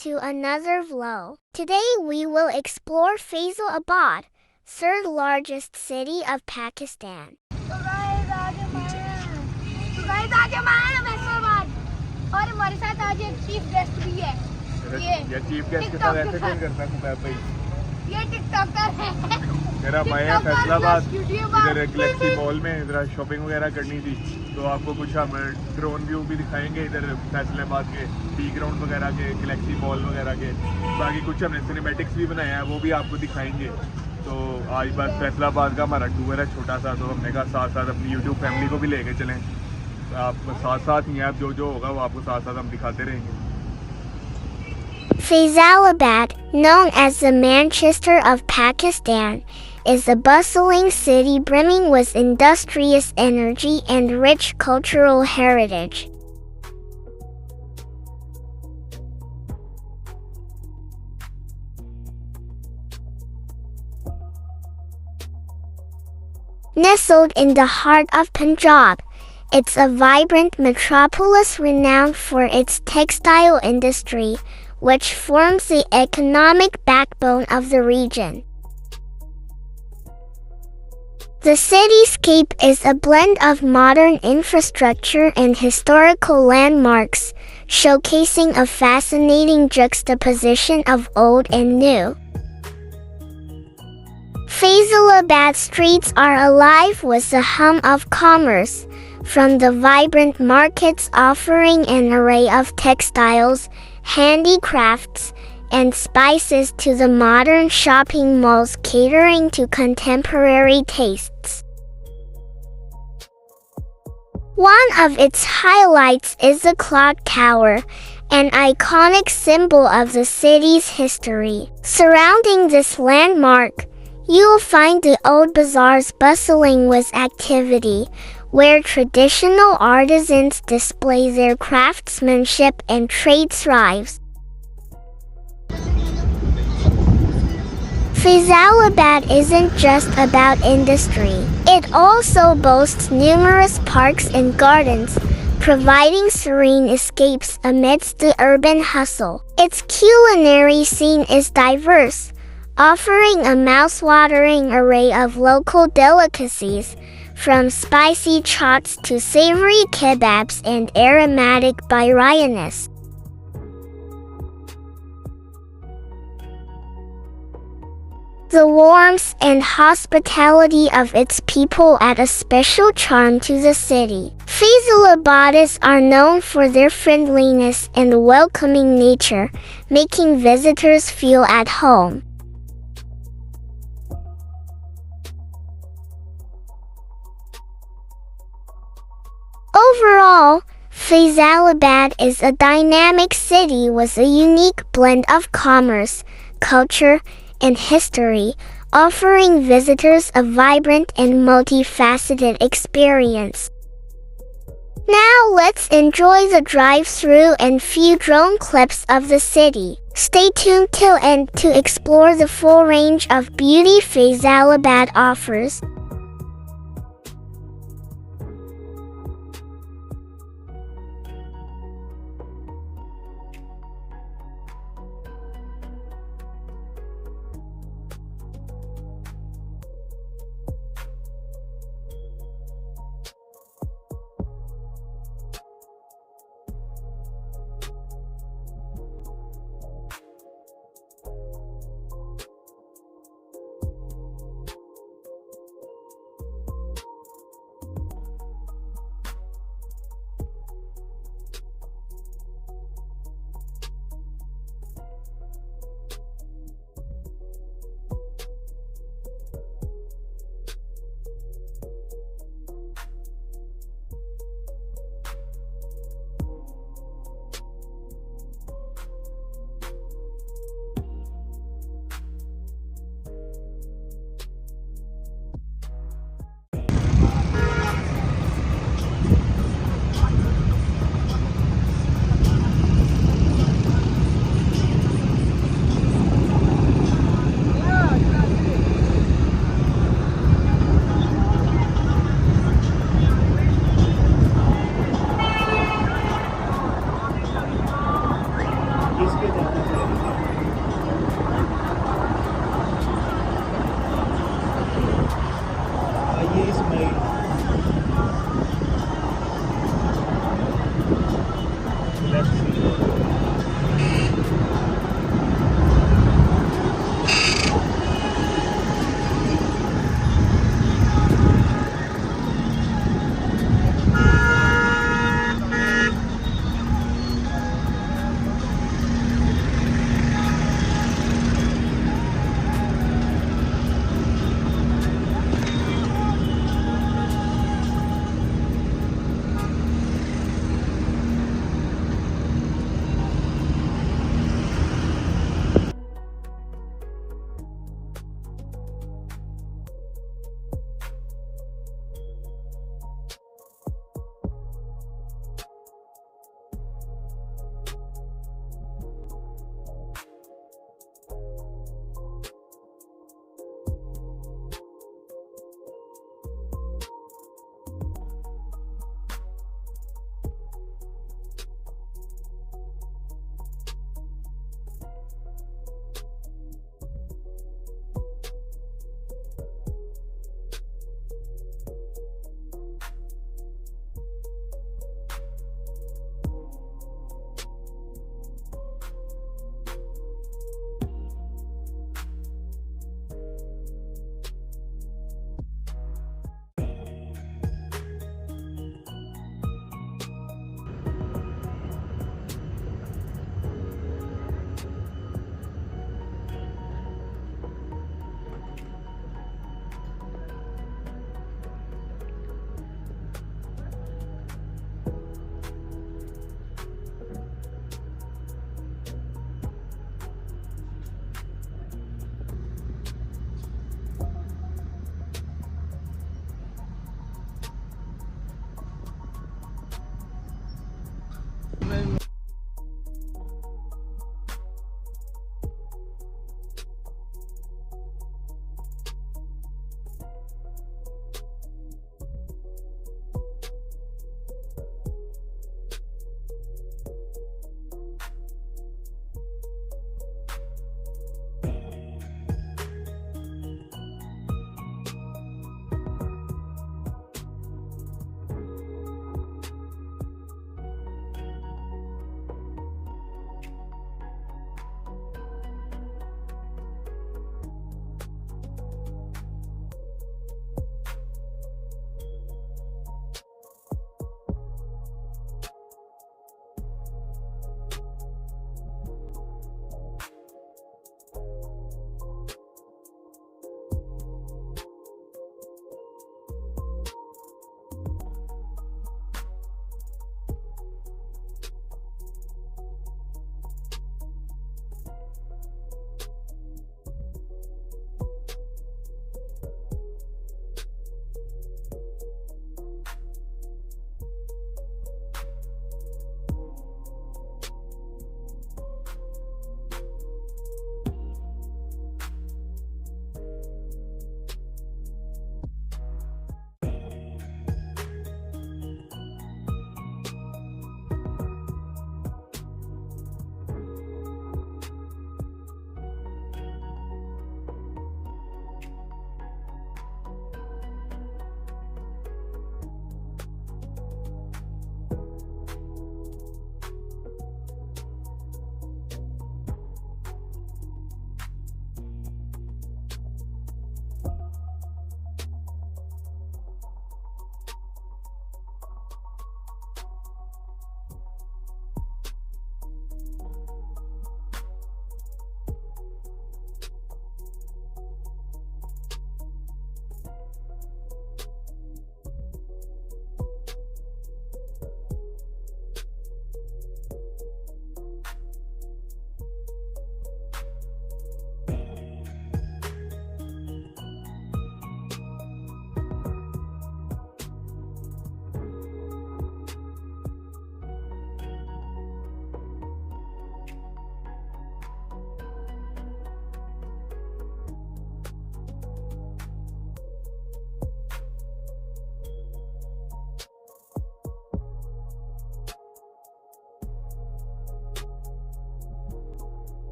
to another vlog. Today we will explore Faisalabad, third largest city of Pakistan. तो guys आज हम आए हैं फैसलाबाद और हमारे साथ आज एक चीफ गेस्ट भी है। ये चीफ गेस्ट के साथ ऐसे कौन करता है भाई? ये टिकटॉकर है। मेरा भाई है फैसलाबाद, इधर गैलेक्सी मॉल में इधर शॉपिंग वगैरह करनी थी, तो आपको कुछ हम ड्रोन व्यू भी दिखाएंगे इधर फैसलाबाद के टी ग्राउंड वगैरह के, गैलेक्सी मॉल वगैरह के। बाकी कुछ हमने सिनेमैटिक्स भी बनाया है, वो भी आपको दिखाएंगे। तो आज बस फैसलाबाद का हमारा टूर है छोटा सा, तो हमने कहा साथ साथ अपनी यूट्यूब फैमिली को भी लेके चलें। तो आप साथ साथ ही आप जो होगा वो आपको साथ साथ हम दिखाते रहेंगे। Faisalabad, known as the Manchester of Pakistan, is a bustling city brimming with industrious energy and rich cultural heritage. Nestled in the heart of Punjab, it's a vibrant metropolis renowned for its textile industry, which forms the economic backbone of the region. The cityscape is a blend of modern infrastructure and historical landmarks, showcasing a fascinating juxtaposition of old and new. Faisalabad streets are alive with the hum of commerce, from the vibrant markets offering an array of textiles, handicrafts, and spices to the modern shopping malls catering to contemporary tastes. One of its highlights is the clock tower, an iconic symbol of the city's history. Surrounding this landmark, you'll find the old bazaars bustling with activity, where traditional artisans display their craftsmanship and trade thrives. Faisalabad isn't just about industry. It also boasts numerous parks and gardens, providing serene escapes amidst the urban hustle. Its culinary scene is diverse, offering a mouth-watering array of local delicacies, from spicy chaats to savory kebabs and aromatic biryanis. The warmth and hospitality of its people add a special charm to the city. Faisalabadis are known for their friendliness and welcoming nature, making visitors feel at home. Overall, Faisalabad is a dynamic city with a unique blend of commerce, culture, and history, offering visitors a vibrant and multifaceted experience. Now let's enjoy the drive-through and few drone clips of the city. Stay tuned till end to explore the full range of beauty Faisalabad offers.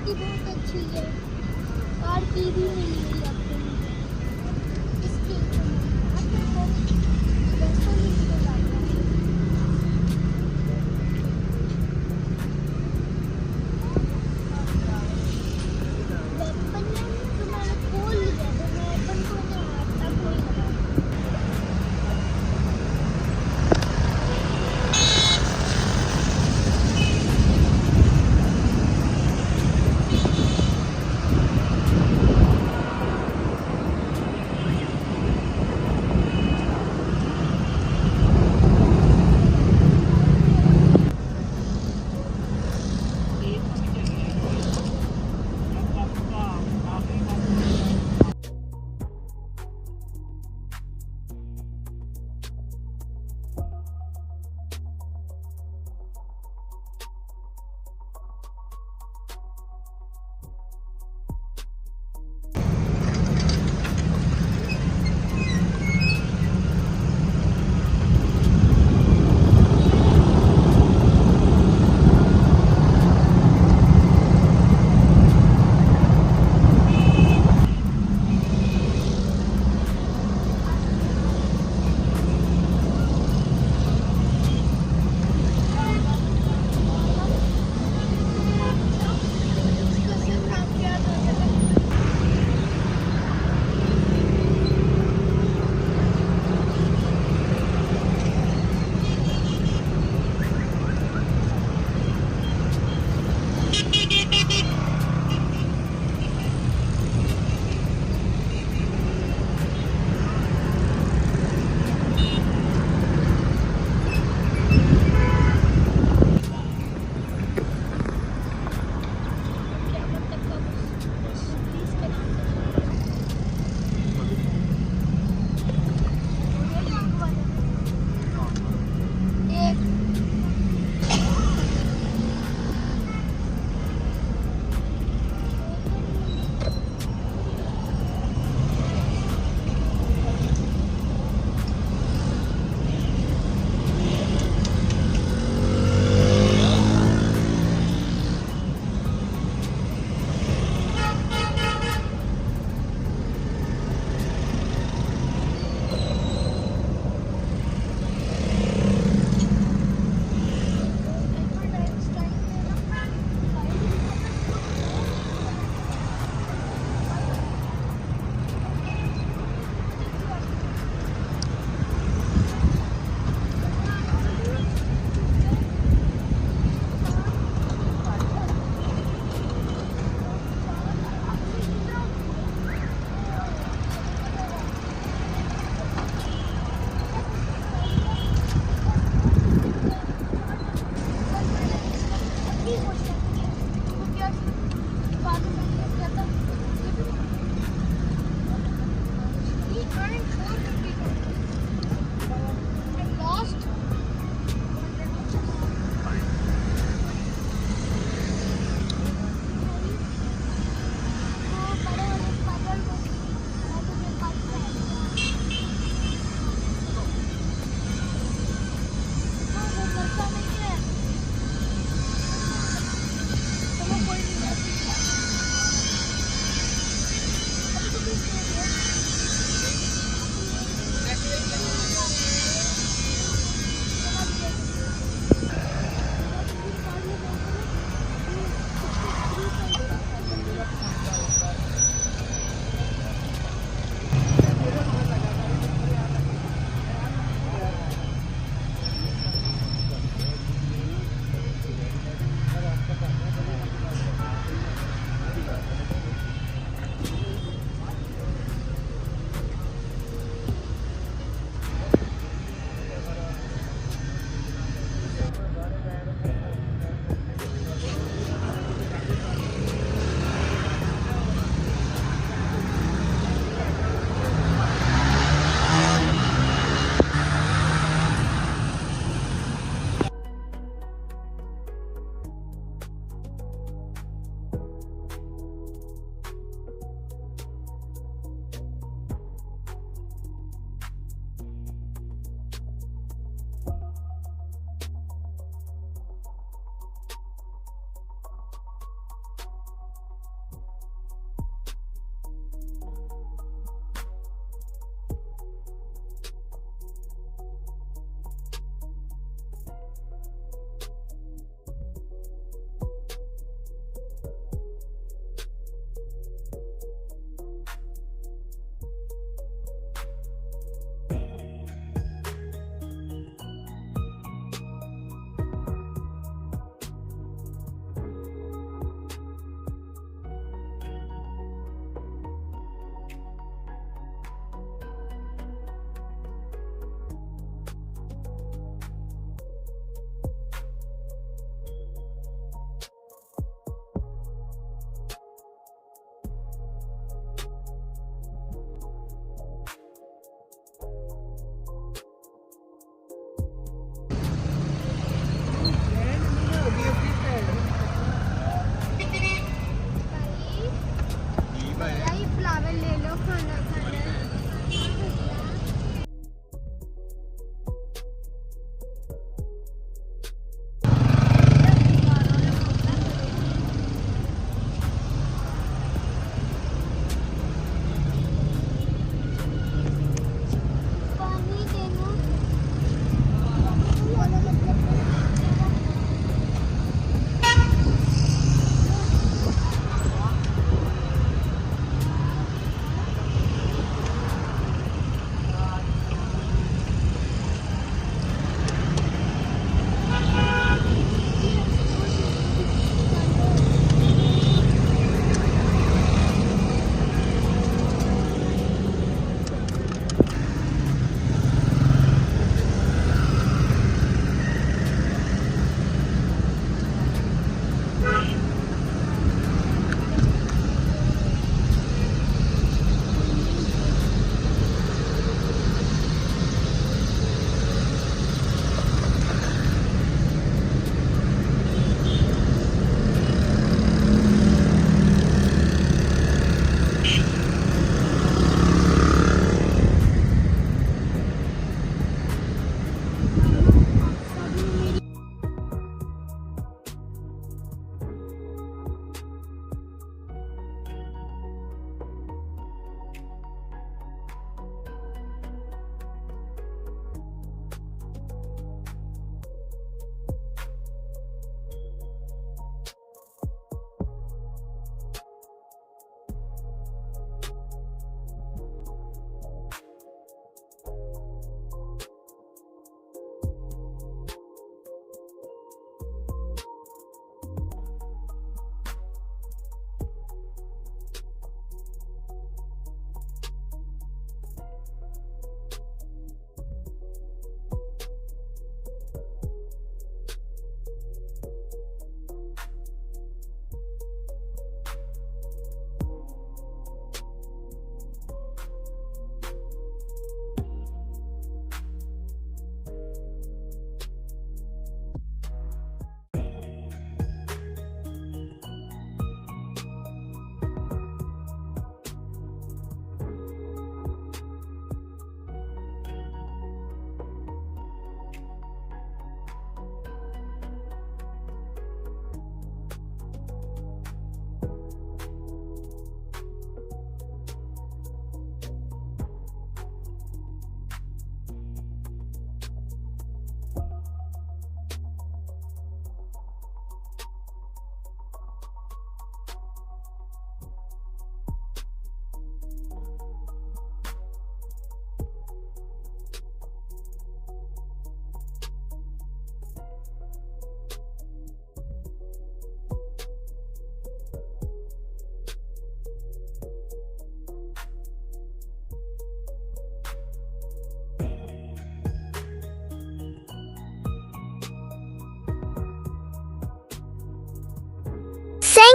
Quality बहुत अच्छी है और की भी मिली हुई है आपको इसकी आपको वैसा नहीं मिलेगा वेपन तो मैंने खोल लिया तो मैं वेपन को नहीं आता कोई लगा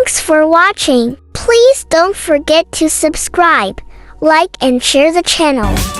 Thanks for watching. Please don't forget to subscribe, like and share the channel.